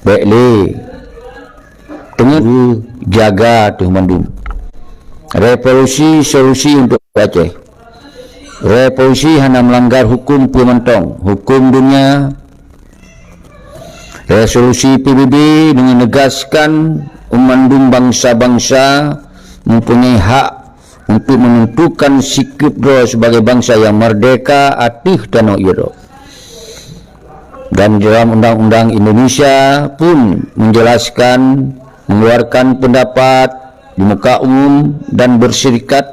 baiklah tengah jaga tu mandum revolusi solusi untuk Aceh. Revolusi hanya melanggar hukum pementong, hukum dunia. Resolusi PBB dengan menegaskan umandum bangsa-bangsa mempunyai hak untuk menentukan sikap dro sebagai bangsa yang merdeka atih tanah iro. Dan dalam Undang-Undang Indonesia pun menjelaskan mengeluarkan pendapat di muka umum dan berserikat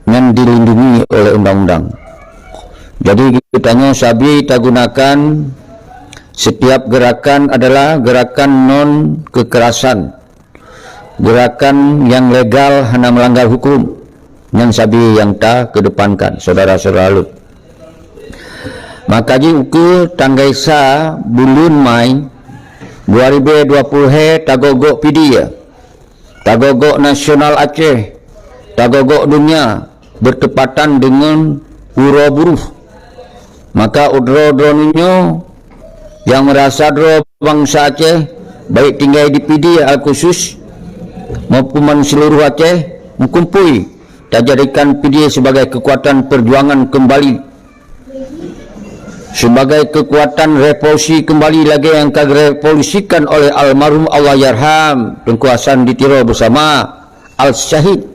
yang dilindungi oleh undang-undang. Jadi kitanya sabi kita gunakan setiap gerakan adalah gerakan non kekerasan, gerakan yang legal hanya melanggar hukum yang sabi yang tak kedepankan saudara-saudara lu. Maka uku tanggaisa bulan Mai 2020 tagogok pidia, tagogok nasional Aceh, tagogok dunia bertepatan dengan Uro Buruh. Maka udro-droninyo yang merasa dro bangsa Aceh baik tinggal di pidia khusus maupun seluruh Aceh mengkumpul dan jadikan pidia sebagai kekuatan perjuangan kembali, sebagai kekuatan revolusi kembali lagi yang direvolusikan oleh almarhum Allah Yarham Tunku Hasan Ditiro bersama Al-Syahid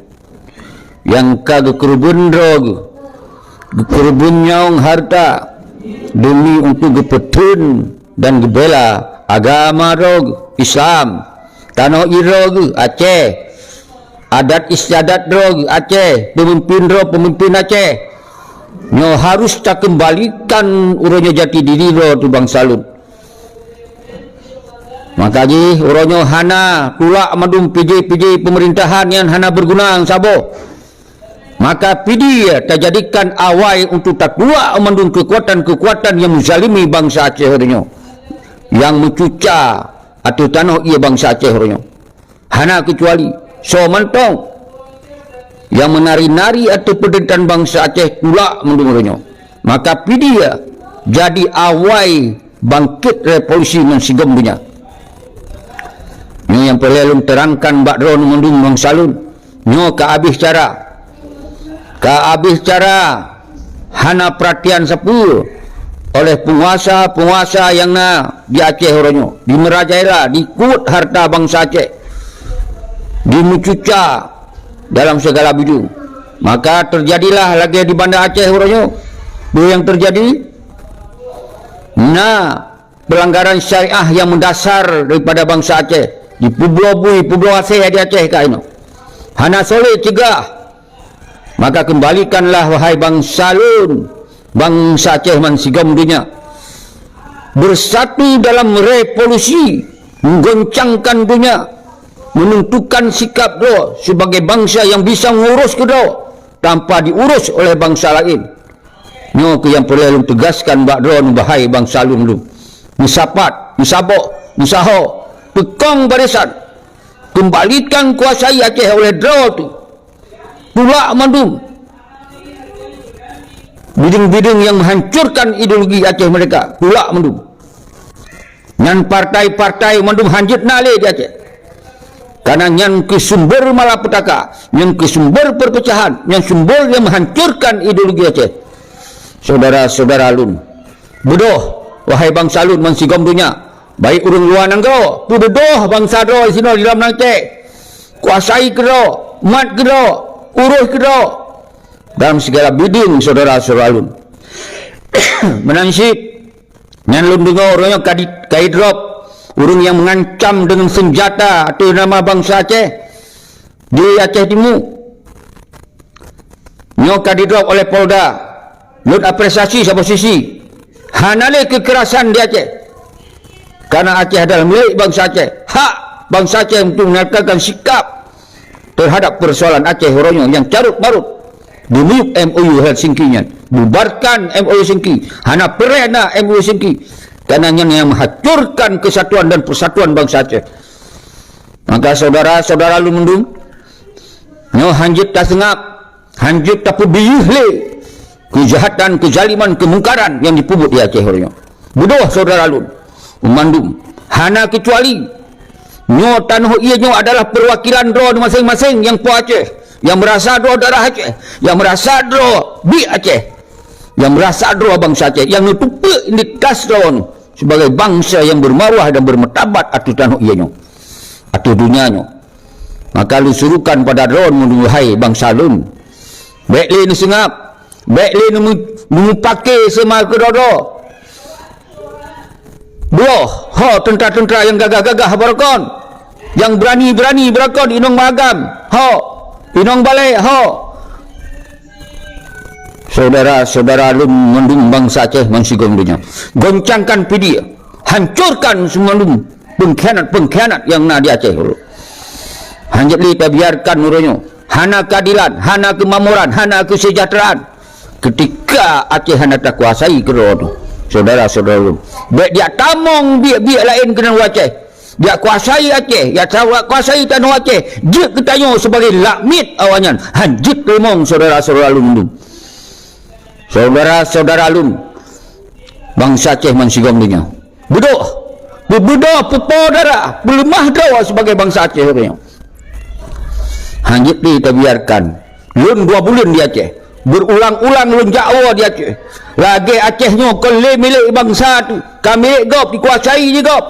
yang kekerubun drog kekerubun nyaung harta demi untuk gepetun dan gebela agama drog Islam tanah irog Aceh, adat istiadat drog Aceh, pemimpin Aceh nyo harus tak kembalikan uronya jati diri ro tu bangsa lu. Maka ji uronyo hana tulak madum PJ pemerintahan yang hana berguna sabo. Maka pidi tak jadikan awai untuk tak tulak mandum kekuatan-kekuatan yang menzalimi bangsa Aceh uronyo, yang mencuca atau tanah ia bangsa Aceh uronyo. Hana kecuali so mentong yang menari-nari atau penderitaan bangsa Aceh pula mendengarnya. Maka dia jadi awai bangkit revolusi mensigam dunia. Ini yang perlu terangkan Mbak Ron mendung bangsa lun. Nyo ke habis cara hana perhatian sepul oleh penguasa yang di Aceh orangnya, di merajaela, dikut harta bangsa Aceh, dimucuca dalam segala bidang. Maka terjadilah lagi di Banda Aceh orangnya yang terjadi pelanggaran syariah yang mendasar daripada bangsa Aceh di Pulau Aceh di Aceh kaino hana soleh cegah. Maka kembalikanlah wahai bangsa lun, bangsa Aceh mansigam dunia bersatu dalam revolusi menggoncangkan dunia, menentukan sikap do sebagai bangsa yang bisa mengurus kedo tanpa diurus oleh bangsa lain. Nyo ke yang perlu tegaskan Mbak Dron bahai bangsa lu musapat, musabok, musaho, pekong barisan, kembalikan kuasai Aceh oleh Dro tu pula mandum bidang-bidang yang menghancurkan ideologi Aceh mereka pula mandum. Nyan partai-partai mandum hanjit nale di Aceh. Karena yang ke sumber malapetaka, yang ke sumber perpecahan, yang sumber yang menghancurkan ideologi Aceh. Saudara-saudara lun, bodoh wahai bangsa lun mansigam dunia, baik urung luar nanggo, bodoh bangsa do di sini di dalam Aceh. Kuasai kedo, mat kedo, urus kedo dalam segala bidang saudara-saudara lun. Menansib yang lun dengar orangnya kait drop urung yang mengancam dengan senjata atau nama bangsa Aceh di Aceh Timur. Nyoka didrop oleh Polda. Lut apresiasi sama sisi. Hanale kekerasan di Aceh. Karena Aceh adalah milik bangsa Aceh. Hak bangsa Aceh untuk menyatakan sikap terhadap persoalan Aceh orangnya yang carut marut. Demi MOU Helsinki-nya. Bubarkan MOU Helsinki. Hana perena MOU Helsinki. Karena yang menghancurkan kesatuan dan persatuan bangsa Aceh. Maka saudara-saudara lu mendung, nyo hanjit tak sengap, hanjit tak pebiyuhle kejahatan, kezaliman, kemungkaran yang dipubut di Aceh orangnya. Bodoh saudara lu, memandum hana kecuali nyo tanuh ia nyo adalah perwakilan dro masing-masing yang po Aceh, yang merasa dro darah Aceh, yang merasa dro bi Aceh, yang merasa dro bangsa Aceh, yang nutupe indikas dro sebagai bangsa yang bermaruah dan bermartabat atu tanuh ia nyo, atu dunia nyo. Maka lu suruhkan pada dro menuhai bangsa lun, baik le ni sengap, baik le ni mengupake semua kedodo. Boh, ho tentera-tentera yang gagah-gagah berakon, yang berani-berani berakon inong magam, ho inong balai, ho. Saudara-saudara lum mendung bangsa Aceh mansigom dunia, goncangkan pidi, hancurkan semua lum pengkhianat yang na di Aceh. Hanjat li biarkan nuronyo, hana keadilan, hana kemamuran, hana kesejahteraan. Ketika Aceh hendak tak kuasai kerono, saudara-saudara, baik dia tamong biak-biak lain kena Aceh, dia kuasai Aceh, dia kuasai tanah Aceh, dia ketanyo sebagai lakmit awanyan, hanjit lemong saudara-saudara lum. Saudara-saudara lum, bangsa Aceh mansigom dunia, budoh pupo darah, berlemah dawa sebagai bangsa Aceh katanya. Hanjit li biarkan, lun 2 bulan di Aceh, berulang-ulang lun Jawa di Aceh. Lagi Acehnya kele milik bangsa tu, kami gop dikuasai je gop.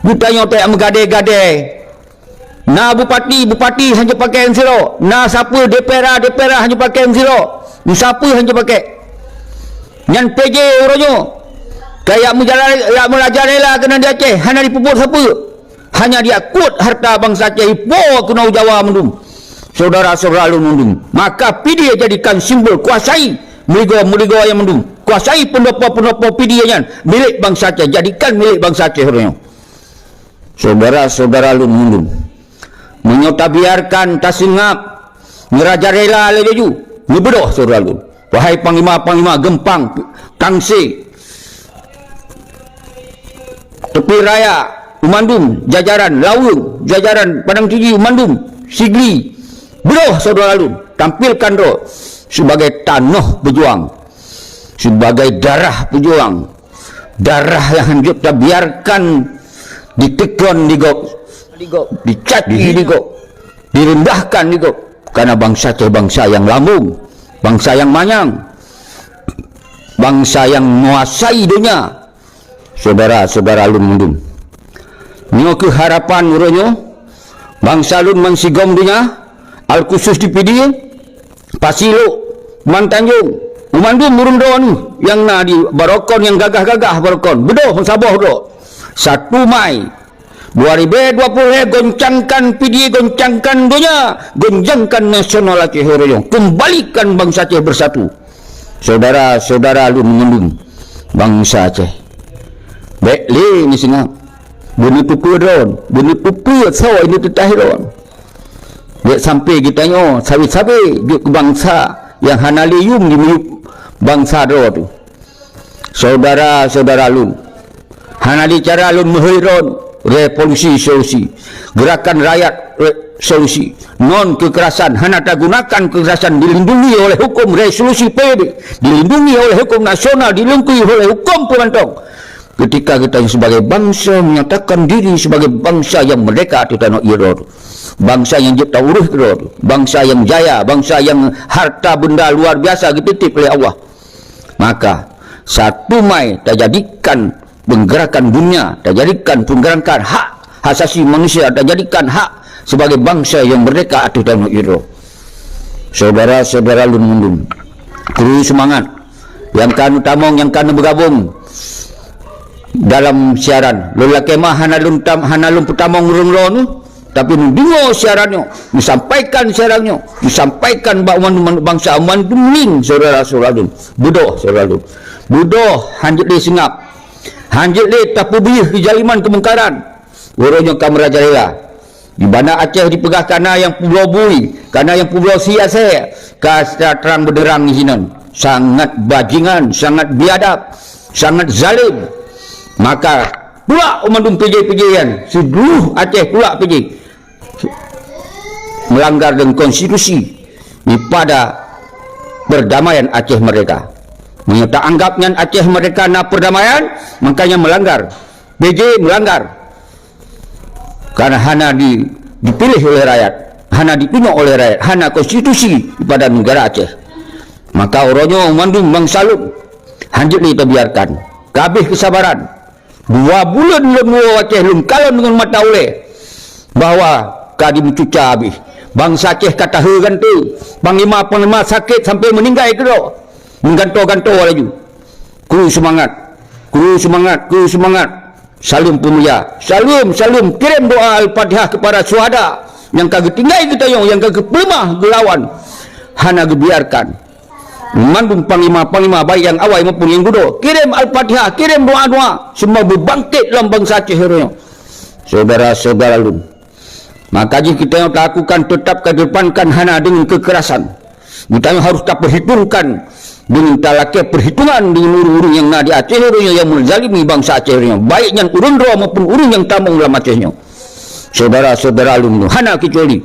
Butanya tak megade-gade. Na bupati hanya pakai ensiro, na siapa DPR hanya pakai ensiro, ni siapa hanya pakai. Nyan PJ orangnya. Kayak melajarela kena di Aceh, hanya dipupur siapa? Hanya dia kuat harta bangsa Aceh ipo kena Jawa mendung. Saudara-saudara mendung. Maka pidi jadikan simbol kuasai meligo yang mendung. Kuasai pendopo-pendopo pidi yang milik bangsa Aceh, jadikan milik bangsa Aceh orangnya. Saudara-saudara mendung. Menyota biarkan tasingap ngerajarela leju. Ngebedoh saudara lu. Wahai panglima-panglima Gempang, Kangse, Tepi Raya, Umandum, jajaran Lawung, jajaran Padang Tinggi, Umandum, Sigli, bedoh saudara lu, tampilkan doh sebagai tanah pejuang, sebagai darah pejuang, darah yang hanjut tak biarkan ditekon dicaci direndahkan karena bangsa Aceh bangsa yang lambung, bangsa yang manyang, bangsa yang menguasai dunia. Saudara-saudara lu mendung, nyo keharapan uronyo bangsa lun mansigom dunia, al khusus di pidi Pasilo, Mantanjung, Umandum Murundon yang na di Barokon yang gagah-gagah Barokon, bedoh saboh do 1 Mai 2020 goncangkan pidi, goncangkan dunia, goncangkan nasional Aceh uronyo, kembalikan bangsa Aceh bersatu. Saudara-saudara lun mendung bangsa Aceh. Baik le ni singa bunyi pupu dron, bunyi pupu saw ini tetahiron. Baik sampai kita nyo sawi-sawi ke bangsa yang hanalium di bangsa do tu. Saudara-saudara lun, hanali cara lun mehiron revolusi solusi, gerakan rakyat solusi, non kekerasan, hanata gunakan kekerasan, dilindungi oleh hukum resolusi PBB, dilindungi oleh hukum nasional, dilindungi oleh hukum pemantong. Ketika kita sebagai bangsa menyatakan diri sebagai bangsa yang merdeka di tanah Iran, bangsa yang cipta uruh Iran, bangsa yang jaya, bangsa yang harta benda luar biasa dititip oleh Allah, maka 1 Mai terjadikan penggerakan dunia, terjadikan penggerakan hak asasi manusia, terjadikan hak sebagai bangsa yang merdeka di tanah Iran. Saudara-saudara lun terus semangat, yang kan utamong, yang kan bergabung dalam siaran lelaki mah hanalun pertamong urung tapi dengar siarannya, disampaikan siarannya, disampaikan bangsa Umandum, saudara-saudara budoh saudara budoh hanjit li singap, hanjit li tapubih di jaliman kemungkaran uronyo kamerajarela di Banda Aceh dipegah karena yang pulau bui, karena yang pulau sia-sia kasta terang benderang di sini sangat bajingan, sangat biadab, sangat zalim. Maka pula Umandum PJ-PJ-an seluruh Aceh pula PJ melanggar dengan konstitusi pada perdamaian Aceh merdeka. Menyata anggapnya Aceh merdeka na perdamaian, makanya melanggar PJ melanggar karena hana dipilih oleh rakyat, hana dipinok oleh rakyat, hana konstitusi pada negara Aceh. Maka orangnya mandum Bang Salun hanjut ni terbiarkan kabeh kesabaran 2 bulan lemu Aceh lum kalon dengan mata oleh bahawa kadi mencuca habis bangsa Aceh kata hegan tu panglima sakit sampai meninggal itu dah mengganto-ganto lagi. Kru semangat, salim pemulia, salim kirim doa al-Fatihah kepada syuhada yang kagak tinggal kita yang kagak pelemah gelawan hana gebiarkan mandum panglima baik yang awal maupun yang gudo kirim al-Fatihah, kirim doa-doa semua berbangkit dalam bangsa Aceh. Saudara-saudara lu, maka jika kita yang lakukan tetap kedepankan hana dengan kekerasan, kita harus tak perhitungkan dengan talaknya perhitungan dengan urung-urung yang ada di Aceh, urung yang menzalimi bangsa Aceh, baik yang urung doa maupun urung yang tamung dalam Acehnya. Saudara-saudara alumni hana kecuali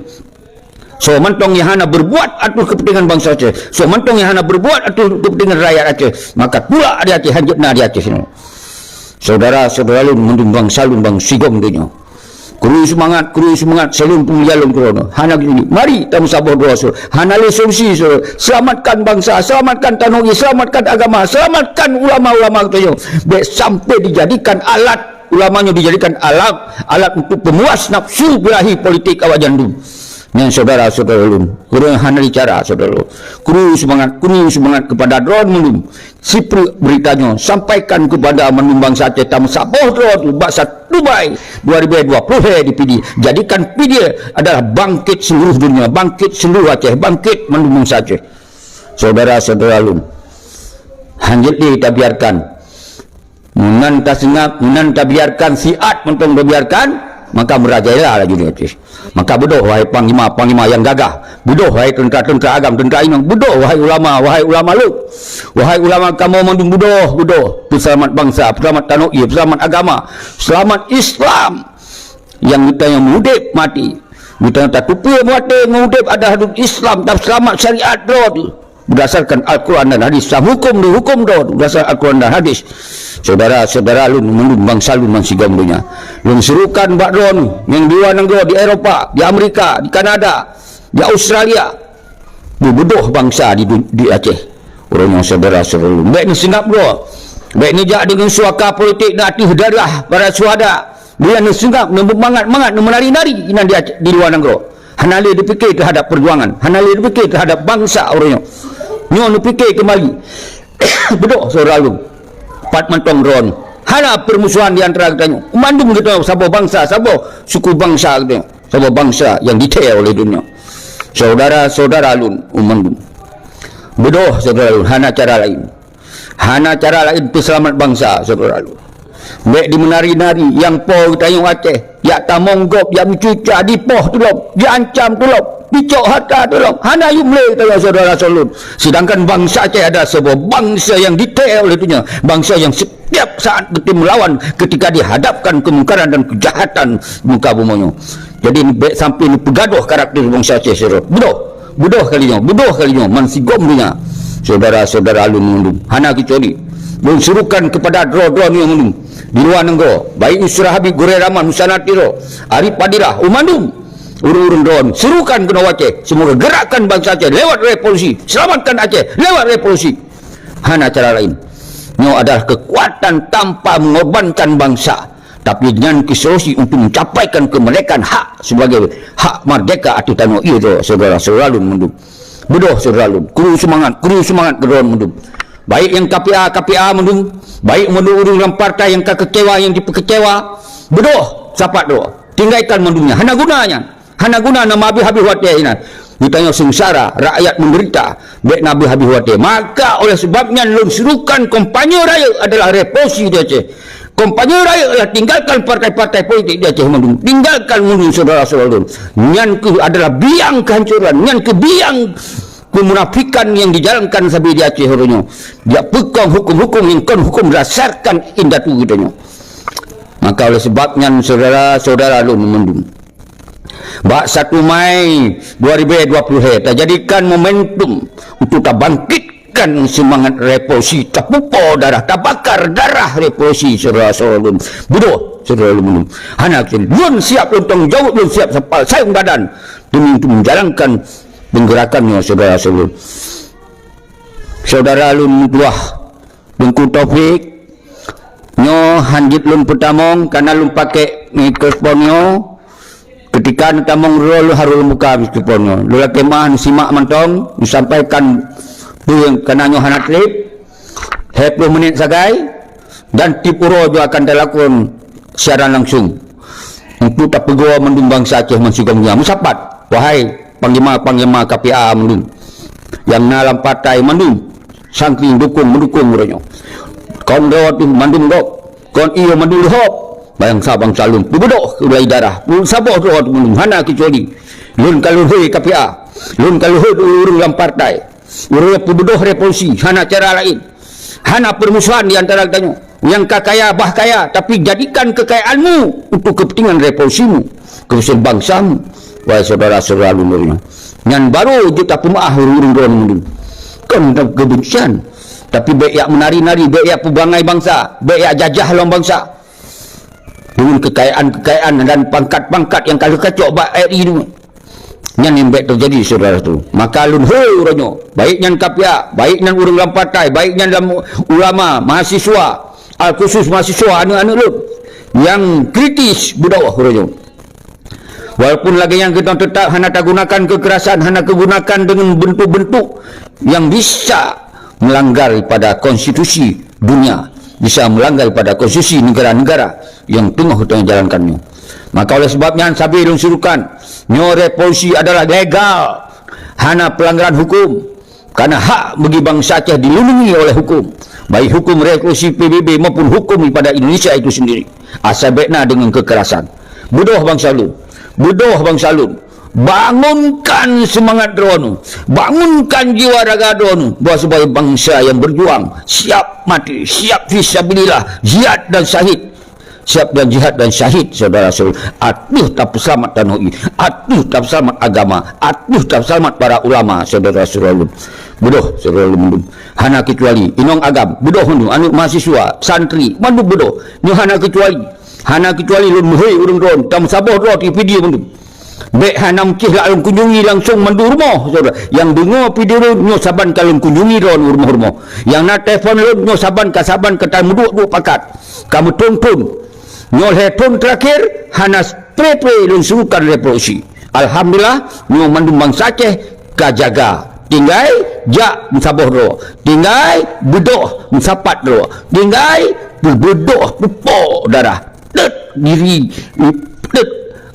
so mantong yang hana berbuat atur kepentingan bangsa Aceh, so mantong yang hana berbuat atur kepentingan rakyat Aceh, maka pula di Aceh hanjutna di Aceh sini. Saudara-saudara alumni mendung Bang Salun Bang Sigom dunia kru semangat salun pemuyalun krono hana gini mari tamu sabah doa sur hana le solusi sur selamatkan bangsa, selamatkan tanah, selamatkan agama, selamatkan ulama-ulama kita sampai dijadikan alat, ulamanya dijadikan alat untuk pemuas nafsu birahi politik awak jandu. Yang saudara-saudara ulun kurang hana bicara saudara kru semangat kepada drone mulum sipri beritanya sampaikan kepada menum bangsa Aceh tamu sabah drone bahasa Dubai 2020 di PD jadikan PD adalah bangkit seluruh dunia, bangkit seluruh Aceh, bangkit menum bangsa Aceh. Saudara-saudara ulun hanjut kita biarkan munan tak biarkan siat mentong biarkan maka merajailah lagi di Aceh. Maka bodoh wahai panglima yang gagah, bodoh wahai tentera agam, tentera inang, bodoh wahai ulama lu, wahai ulama kamu mandung bodoh peselamat bangsa, peselamat tanah ia, peselamat agama, selamat Islam yang kita yang mengudip mati kita tak tupi mati mengudip ada hidup Islam dan selamat syariat berdasarkan Al-Quran dan hadis, hukum berdasarkan Al-Quran dan hadis. Saudara-saudara lu menurut Bang Salun Bang Sigom dunia lu serukan bakron yang di luar negara, di Eropah, di Amerika, di Kanada, di Australia bodoh bangsa di Aceh orang yang saudara-saudara lu baik ni Singapura, baik ni jak dengan suaka politik nak atih darah para syuhada dia ni Singapura bermangat menari-nari di luar negara hana le dipikir terhadap perjuangan, hana le dipikir terhadap bangsa orangnya nyo fikir kembali bodoh saudara lu 4 mantong ron hana permusuhan di antara kita mandum kita sabo bangsa, sabo suku bangsa kita, sabo bangsa yang detail oleh dunia. Saudara-saudara alun mandum bodoh saudara alun hana cara lain untuk selamat bangsa saudara alun baik di menari-nari yang po kita yang Aceh ya tamonggop ya mencuca di poh tulop diancam tulop dicok harta tulop hana yumle kita saudara salun. Sedangkan bangsa Aceh ada sebuah bangsa yang detail oleh dunia, bangsa yang setiap saat kita melawan ketika dihadapkan kemungkaran dan kejahatan muka bumanya. Jadi sampai ni pegaduh karakter bangsa Aceh saudara bodoh kalinya man Sigom dunia. Saudara-saudara alun mundum hana kecuali mensuruhkan kepada drone yang mundum di luar negara baik Yusra Habib Gore Rahman Musanatiro Arif Padirah umandum urung-urung drone serukan kena Aceh semoga gerakan bangsa Aceh lewat revolusi, selamatkan Aceh lewat revolusi. Hana cara lain nyo adalah kekuatan tanpa mengorbankan bangsa tapi dengan solusi untuk mencapaikan kemerdekaan hak sebagai hak merdeka atas tanah itu. Saudara-saudara alun mundum bodoh saudara alun kru semangat drone mundum baik yang KPA mendung, baik mendung dalam partai yang kekecewa, yang dipekecewa bodoh sapat doa tinggalkan mendungnya hana guna nama habis wate ini ditanya sengsara rakyat menderita baik nabi habis wate. Maka oleh sebabnya lu serukan kampanye raya adalah revolusi di Aceh, kampanye raya adalah tinggalkan partai-partai politik di Aceh mendung, tinggalkan mendung saudara-saudara nyan ke adalah biang kehancuran, nyan ke biang kemunafikan yang dijalankan sampai di Aceh orangnya dia pegang hukum-hukum yang kan hukum berdasarkan indatu kitanya. Maka oleh sebabnya saudara-saudara lu memendung bak 1 Mei 2020 tak jadikan momentum untuk tak bangkit hentikan semangat revolusi, tak pupau darah, tak bakar darah revolusi saudara-saudara. Bodoh saudara-saudara. Hana belum siap untuk jawab, belum siap sepal sayang badan demi untuk menjalankan penggerakannya saudara-saudara. Saudara lun tuah Dengku Taufik nyo hanjit lun pertamong karena lun pakai mikrofonnya ketika tamong rol harul muka mikrofonnya lu lagi mah simak mantong disampaikan yang karena nyo hanat trip 20 menit sagai dan tipuro juga akan dilakukan siaran langsung untuk tak pegoa mendung bangsa Aceh mensigongnya musapat wahai panglima KPA mendung yang dalam partai mendung saking mendukung mereka kon rawat mandum dok kon iyo mandul hop bayang sabang salun bubudok ulai darah bul saboh rawat mandum hana kecuali lun kalau hei KPA lun kalau hei urung dalam partai urung bubudok revolusi hana cara lain hana permusuhan di antara kita yang kaya bah kaya tapi jadikan kekayaanmu untuk kepentingan revolusimu kepentingan bangsamu wahai saudara-saudara lunurnya yang baru kita pemaah urung mandum kan kebencian tapi baik yang menari-nari, baik yang pebangai bangsa, baik yang jajah lawan bangsa dengan kekayaan dan pangkat-pangkat yang kalau kacau baik ini yang baik terjadi saudara tu maka lun hoi uranyo baik yang KPA, baik yang urang dalam partai, baik yang dalam ulama, mahasiswa al-khusus mahasiswa anak-anak lun yang kritis budawah uranyo walaupun lagi yang kita tetap hana tak gunakan kekerasan, hana kegunakan dengan bentuk-bentuk yang bisa melanggar pada konstitusi dunia, bisa melanggar pada konstitusi negara-negara yang tengah jalankannya. Maka oleh sebabnya sabi lun surukan nyo revolusi adalah legal, hana pelanggaran hukum karena hak bagi bangsa Aceh dilindungi oleh hukum, baik hukum revolusi PBB maupun hukum pada Indonesia itu sendiri. Asal bekna dengan kekerasan. Bodoh bangsa lu, bodoh bangsa lu. Bangunkan semangat dronu, bangunkan jiwa raga dronu bahwa sebagai bangsa yang berjuang, siap mati, siap fisabilillah, jihad dan syahid, siap dan jihad dan syahid saudara-saudara. Atuh tak selamat tanoi, atuh tak selamat agama, atuh tak selamat para ulama saudara-saudara. Bodoh saudara-saudara. Hana kecuali inong agam, bodoh hundu anu mahasiswa, santri, mandu bodoh. Ni hana kecuali lun muhai urang drone, tam saboh drone di video mandu. Baik hanam cih lalu kunjungi langsung mandu rumah saudara. Yang dengar video nyo saban kalau kunjungi rumah-rumah. Yang nak telefon nyo saban ke tamu duk pakat. Kamu tonton. Nyo telefon terakhir hana spray surukan revolusi. Alhamdulillah nyo mandu bangsa Aceh kajaga. Tinggai jak musaboh ro. Tinggai budoh musapat ro. Tinggai budoh pupo darah. Diri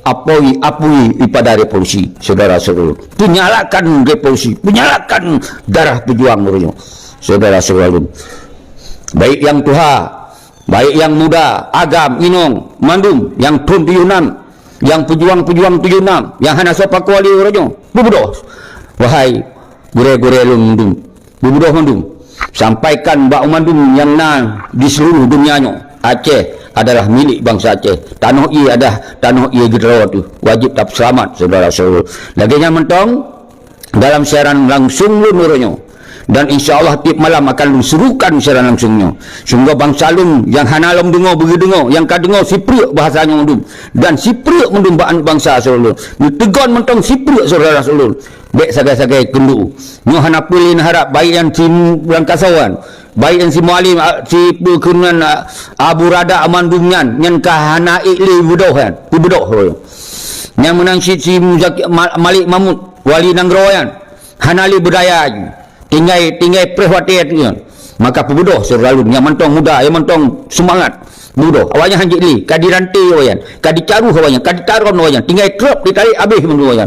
apui pada revolusi saudara-saudara. Penyalakan revolusi, penyalakan darah pejuang mereka saudara-saudara. Baik yang tua, baik yang muda, agam, inong, mandum, yang tun tuyunam, yang pejuang-pejuang tuyunam, yang hana sopa kuali mereka bubudoh. Wahai gure-gure lundung, bubudoh mandum, sampaikan bak mandum yang di seluruh dunianya Aceh adalah milik bangsa Aceh. Tanah ia adalah tanah ia gitu tu. Wajib tak selamat saudara-saudara. Laginya mentong dalam siaran langsung lu nurunyo. Dan insya-Allah tiap malam akan lu serukan siaran langsungnya. Sehingga bangsa lun yang hanalom dengar bagi dengar, yang ka dengar sipriuk bahasanya mendum. Dan sipriuk mendum bangsa saudara. Lu tegon mentong sipriuk saudara-saudara. Baik sagai-sagai kendu. Nyo hana pulin harap baik yang tim Rangkasawan. Baik yang si mualim si berkenan Abu Rada Amandungan yang kahana ikli budoh kan budoh yang menang si Malik Mahmud wali Nanggerawan hanali budaya tinggai prehwatiat maka pebudoh selalu yang mentong muda yang mentong semangat budoh awalnya hanjik li kadi rantai wayan kadi caruh wayan kadi taron wayan tinggal truk ditarik habis mendu wayan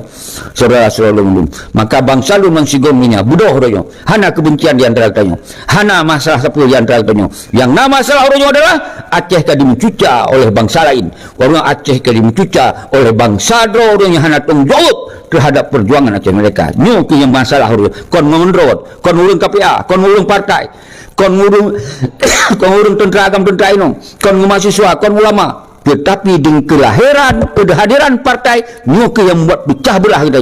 saudara-saudara mendum maka bangsa lu mangsigongnya budoh royo hana kebencian di antara katanya hana masalah sepuluh di antara katanya yang nama masalah royo adalah Aceh kadi mencuca oleh bangsa lain orang Aceh kadi mencuca oleh bangsa orang yang hana tanggung jawab terhadap perjuangan Aceh mereka nyu ke yang masalah royo kon mengendrot kon ulung KPA kon ulung partai kon urung tentera agam tentera inong kon mahasiswa kon ulama tetapi dengan kelahiran kehadiran partai nyoke yang membuat pecah belah kita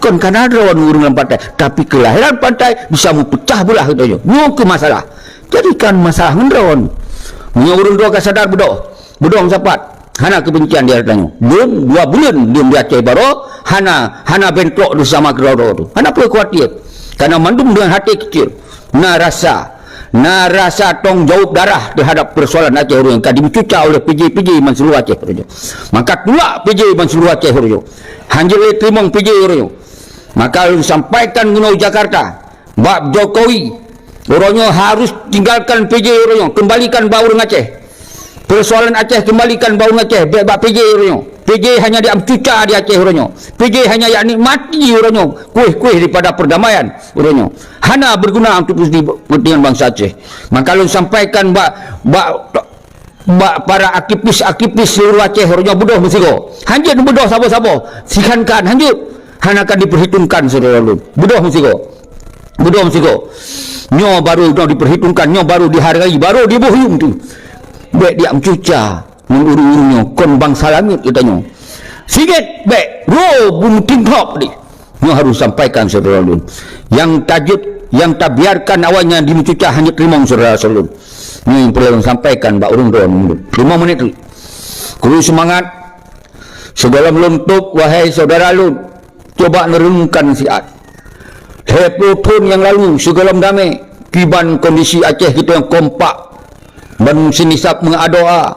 kon kana rawan urang partai, tapi kelahiran partai bisa mempecah belah katanya. Nyo ke masalah. Jadikan masalah ngendron. Nyo urang dua kasadar bedong sapat. Hana kebencian dia katanya. Belum 2 bulan diam di Aceh baru hana bentrok bersama kerana tu. Hana perlu khawatir. Karena mandum dengan hati kecil. Na rasa tong jawab darah terhadap persoalan Aceh yang tadi dicuca oleh PJ Mansur Aceh. Maka tulak PJ Mansur Aceh. Hanjil timong PJ. Maka sampaikan guna Jakarta. Bab Jokowi. Orangnya harus tinggalkan PJ orangnya. Kembalikan bau Aceh. Persoalan Aceh kembalikan bau Aceh. Bab PJ orangnya. PJ hanya diamcuca di Aceh orangnya. PJ hanya yang nikmati orangnya. Kuih-kuih daripada perdamaian orangnya. Hana berguna untuk kepentingan bangsa Aceh. Maka kalau sampaikan para aktivis seluruh Aceh orangnya bodoh mesti ko. Hanjut bodoh sabo-sabo. Sikankan hanjut. Hana akan diperhitungkan saudara lu. Bodoh mesti ko. Nyo baru diperhitungkan, nyo baru dihargai, baru dibohong tu. Baik dia amcuca mengurung-urungnya kon bangsa langit katanya. Sikit baik bumi tingkop ni. Nyo harus sampaikan saudara lu. Yang tak biarkan awalnya dimencuca hanya terima saudara salun. Ini yang perlu sampaikan Pak Urung Don. 5 menit tu. Kru semangat. Segala meluntuk wahai saudara lu. Coba merenungkan siat. 20 tahun yang lalu segala damai. Kiban kondisi Aceh kita yang kompak. Bandung sinisap mengadoa.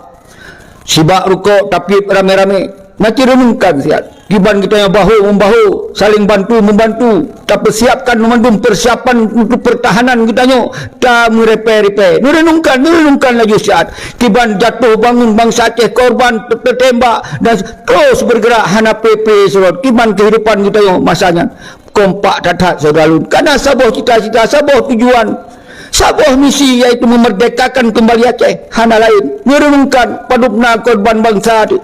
Sibak rukuk tapi rame-rame. Macam renungkan siat. Kiban kita yang bahu-membahu, saling bantu-membantu. Tak persiapkan memandung persiapan untuk pertahanan kita nyo. Tak merepe-repe. Merenungkan lagi siat. Kiban jatuh bangun bangsa Aceh korban tertembak dan terus bergerak hana PP surat. Kiban kehidupan kita nyo masanya kompak tatat saudara. Karena sabuh cita-cita, sabuh tujuan, sabuh misi iaitu memerdekakan kembali Aceh. Hana lain. Merenungkan padupna korban bangsa itu.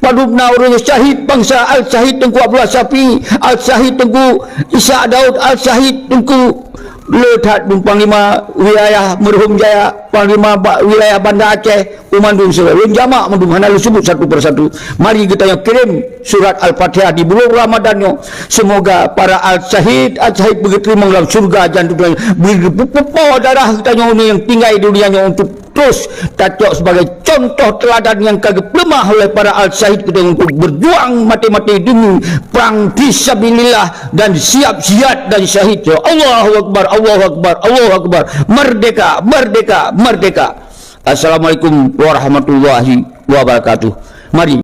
Padupna orang syahid bangsa Al-Syahid Tengku Abdullah Syafi'i, Al-Syahid Tengku Isa Daud, Al-Syahid Tengku Letat Panglima wilayah Merhum Jaya, Panglima wilayah Banda Aceh, Umandung Seluruh jamak mandung hana lu sebut satu persatu. Mari kita yang kirim surat Al-Fatihah di bulan Ramadannya. Semoga para Al-Syahid begitu dalam surga jantung berpupuk darah kita yang tinggal di dunianya untuk terus tajuk sebagai contoh teladan yang kagak lemah oleh para Al-Syahid kita untuk berjuang mati-mati demi perang fisabilillah dan siap jihad dan syahid. Allahu Akbar, Allahu Akbar, Allahu Akbar. Merdeka, merdeka, merdeka. Assalamualaikum warahmatullahi wabarakatuh. Mari